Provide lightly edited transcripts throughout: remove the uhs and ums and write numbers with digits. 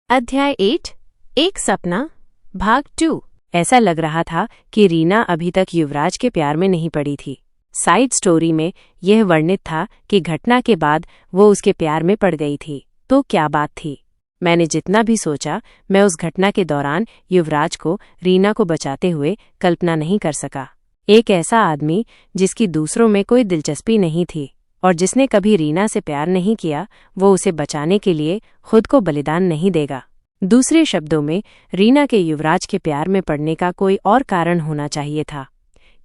अध्याय 8 एक सपना भाग 2। ऐसा लग रहा था कि रीना अभी तक युवराज के प्यार में नहीं पड़ी थी। साइड स्टोरी में यह वर्णित था कि घटना के बाद वो उसके प्यार में पड़ गई थी। तो क्या बात थी? मैंने जितना भी सोचा, मैं उस घटना के दौरान युवराज को रीना को बचाते हुए कल्पना नहीं कर सका। एक ऐसा आदमी जिसकी दूसरों में कोई दिलचस्पी नहीं थी और जिसने कभी रीना से प्यार नहीं किया, वो उसे बचाने के लिए खुद को बलिदान नहीं देगा। दूसरे शब्दों में, रीना के युवराज के प्यार में पड़ने का कोई और कारण होना चाहिए था।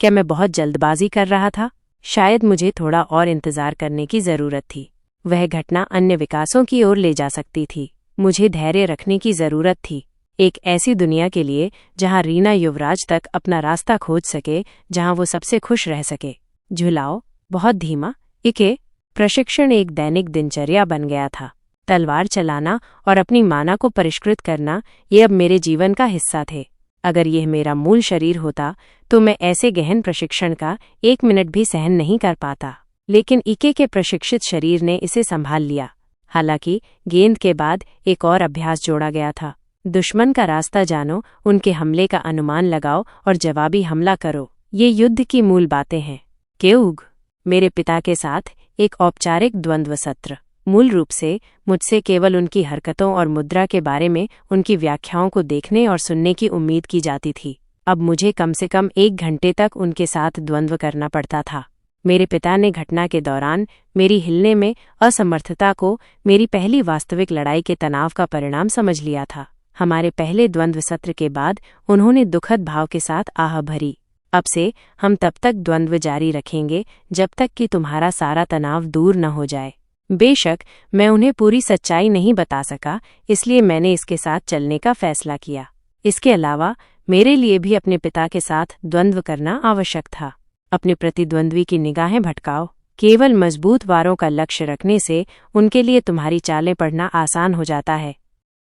क्या मैं बहुत जल्दबाजी कर रहा था? शायद मुझे थोड़ा और इंतजार करने की जरूरत थी। वह घटना अन्य विकासों की ओर ले जा सकती थी। मुझे धैर्य रखने की जरूरत थी, एक ऐसी दुनिया के लिए जहां रीना युवराज तक अपना रास्ता खोज सके, जहां वो सबसे खुश रह सके। झुलाओ बहुत धीमा। इके प्रशिक्षण एक दैनिक दिनचर्या बन गया था। तलवार चलाना और अपनी माना को परिष्कृत करना, ये अब मेरे जीवन का हिस्सा थे। अगर यह मेरा मूल शरीर होता तो मैं ऐसे गहन प्रशिक्षण का 1 मिनट भी सहन नहीं कर पाता। लेकिन इके के प्रशिक्षित शरीर ने इसे संभाल लिया। हालांकि गेंद के बाद एक और अभ्यास जोड़ा गया था। दुश्मन का रास्ता जानो, उनके हमले का अनुमान लगाओ और जवाबी हमला करो। ये युद्ध की मूल बातें हैं। केउग मेरे पिता के साथ एक औपचारिक द्वंद्व सत्र। मूल रूप से मुझसे केवल उनकी हरकतों और मुद्रा के बारे में उनकी व्याख्याओं को देखने और सुनने की उम्मीद की जाती थी। अब मुझे कम से कम 1 घंटे तक उनके साथ द्वंद्व करना पड़ता था। मेरे पिता ने घटना के दौरान मेरी हिलने में असमर्थता को मेरी पहली वास्तविक लड़ाई के तनाव का परिणाम समझ लिया था। हमारे पहले द्वंद्व सत्र के बाद उन्होंने दुखद भाव के साथ आह भरी, अब से हम तब तक द्वंद्व जारी रखेंगे जब तक कि तुम्हारा सारा तनाव दूर न हो जाए। बेशक मैं उन्हें पूरी सच्चाई नहीं बता सका, इसलिए मैंने इसके साथ चलने का फैसला किया। इसके अलावा मेरे लिए भी अपने पिता के साथ द्वंद्व करना आवश्यक था। अपने प्रतिद्वंद्वी की निगाहें भटकाओ। केवल मजबूत वारों का लक्ष्य रखने से उनके लिए तुम्हारी चालें पढ़ना आसान हो जाता है।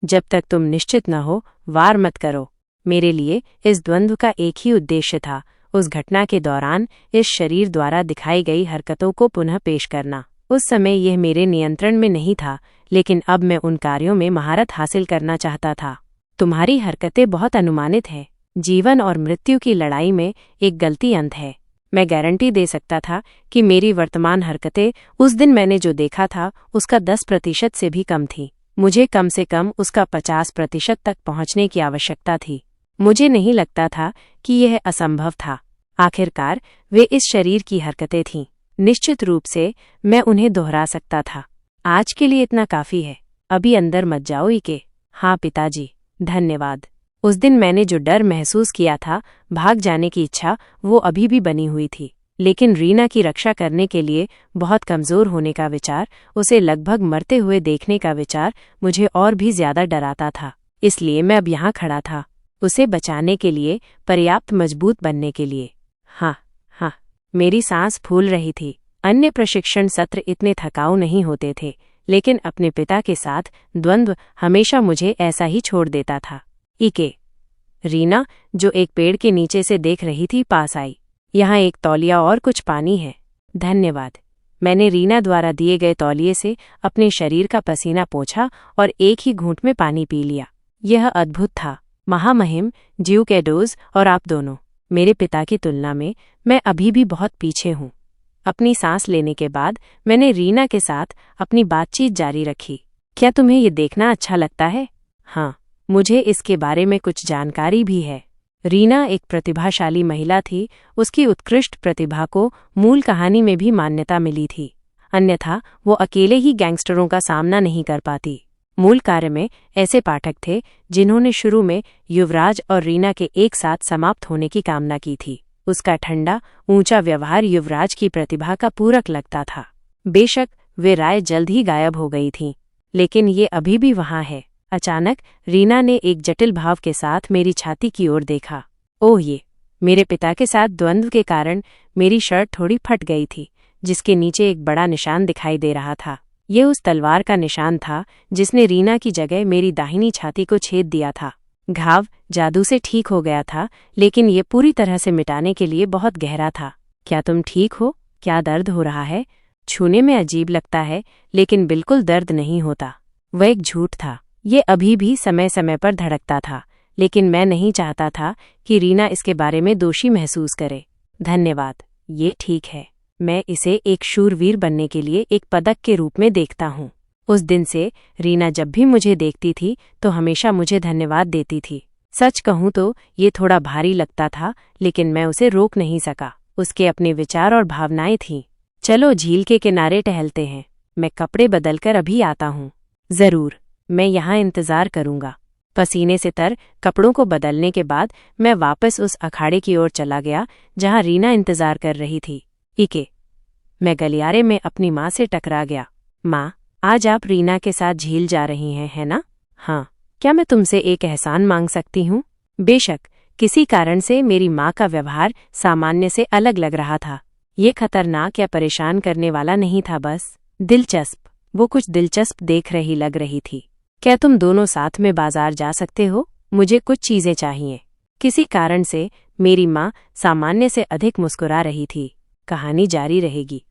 जब तक तुम निश्चित न हो, वार मत करो। मेरे लिए इस द्वंद्व का एक ही उद्देश्य था, उस घटना के दौरान इस शरीर द्वारा दिखाई गई हरकतों को पुनः पेश करना। उस समय यह मेरे नियंत्रण में नहीं था, लेकिन अब मैं उन कार्यों में महारत हासिल करना चाहता था। तुम्हारी हरकतें बहुत अनुमानित हैं। जीवन और मृत्यु की लड़ाई में एक गलती अंत है। मैं गारंटी दे सकता था कि मेरी वर्तमान हरकतें उस दिन मैंने जो देखा था उसका 10% से भी कम थी। मुझे कम से कम उसका 50% तक पहुंचने की आवश्यकता थी। मुझे नहीं लगता था कि यह असंभव था। आखिरकार वे इस शरीर की हरकतें थीं। निश्चित रूप से मैं उन्हें दोहरा सकता था। आज के लिए इतना काफी है। अभी अंदर मत जाओ इके। हाँ पिताजी, धन्यवाद। उस दिन मैंने जो डर महसूस किया था, भाग जाने की इच्छा, वो अभी भी बनी हुई थी। लेकिन रीना की रक्षा करने के लिए बहुत कमजोर होने का विचार, उसे लगभग मरते हुए देखने का विचार मुझे और भी ज्यादा डराता था। इसलिए मैं अब यहाँ खड़ा था, उसे बचाने के लिए, पर्याप्त मजबूत बनने के लिए। हाँ, मेरी सांस फूल रही थी। अन्य प्रशिक्षण सत्र इतने थकाऊ नहीं होते थे, लेकिन अपने पिता के साथ द्वंद्व हमेशा मुझे ऐसा ही छोड़ देता था। इके रीना, जो एक पेड़ के नीचे से देख रही थी, पास आई। यहाँ एक तौलिया और कुछ पानी है। धन्यवाद। मैंने रीना द्वारा दिए गए तौलिए से अपने शरीर का पसीना पोंछा और एक ही घूंट में पानी पी लिया। यह अद्भुत था। महामहिम ज्यूकेडोज और आप दोनों, मेरे पिता की तुलना में मैं अभी भी बहुत पीछे हूँ। अपनी सांस लेने के बाद मैंने रीना के साथ अपनी बातचीत जारी रखी। क्या तुम्हें ये देखना अच्छा लगता है? हाँ, मुझे इसके बारे में कुछ जानकारी भी है। रीना एक प्रतिभाशाली महिला थी। उसकी उत्कृष्ट प्रतिभा को मूल कहानी में भी मान्यता मिली थी, अन्यथा वो अकेले ही गैंगस्टरों का सामना नहीं कर पाती। मूल कार्य में ऐसे पाठक थे जिन्होंने शुरू में युवराज और रीना के एक साथ समाप्त होने की कामना की थी। उसका ठंडा, ऊंचा व्यवहार युवराज की प्रतिभा का पूरक लगता था। बेशक वे राय जल्द ही गायब हो गई थीं, लेकिन ये अभी भी वहां है। अचानक रीना ने एक जटिल भाव के साथ मेरी छाती की ओर देखा। ओह, ये मेरे पिता के साथ द्वंद्व के कारण मेरी शर्ट थोड़ी फट गई थी, जिसके नीचे एक बड़ा निशान दिखाई दे रहा था। ये उस तलवार का निशान था जिसने रीना की जगह मेरी दाहिनी छाती को छेद दिया था। घाव जादू से ठीक हो गया था, लेकिन ये पूरी तरह से मिटाने के लिए बहुत गहरा था। क्या तुम ठीक हो? क्या दर्द हो रहा है? छूने में अजीब लगता है, लेकिन बिल्कुल दर्द नहीं होता। वह एक झूठ था। ये अभी भी समय समय पर धड़कता था, लेकिन मैं नहीं चाहता था कि रीना इसके बारे में दोषी महसूस करे। धन्यवाद, ये ठीक है। मैं इसे एक शूरवीर बनने के लिए एक पदक के रूप में देखता हूँ। उस दिन से रीना जब भी मुझे देखती थी तो हमेशा मुझे धन्यवाद देती थी। सच कहूँ तो ये थोड़ा भारी लगता था, लेकिन मैं उसे रोक नहीं सका। उसके अपने विचार और भावनाएं थीं। चलो झील के किनारे टहलते हैं, मैं कपड़े बदलकर अभी आता हूँ। जरूर, मैं यहाँ इंतजार करूँगा। पसीने से तर कपड़ों को बदलने के बाद मैं वापस उस अखाड़े की ओर चला गया जहाँ रीना इंतजार कर रही थी। इके, मैं गलियारे में अपनी माँ से टकरा गया। माँ, आज आप रीना के साथ झील जा रही हैं, है ना? हाँ। क्या मैं तुमसे एक एहसान मांग सकती हूँ? बेशक। किसी कारण से मेरी माँ का व्यवहार सामान्य से अलग लग रहा था। ये खतरनाक या परेशान करने वाला नहीं था, बस दिलचस्प। वो कुछ दिलचस्प देख रही लग रही थी। क्या तुम दोनों साथ में बाजार जा सकते हो? मुझे कुछ चीजें चाहिए। किसी कारण से मेरी माँ सामान्य से अधिक मुस्कुरा रही थी। कहानी जारी रहेगी।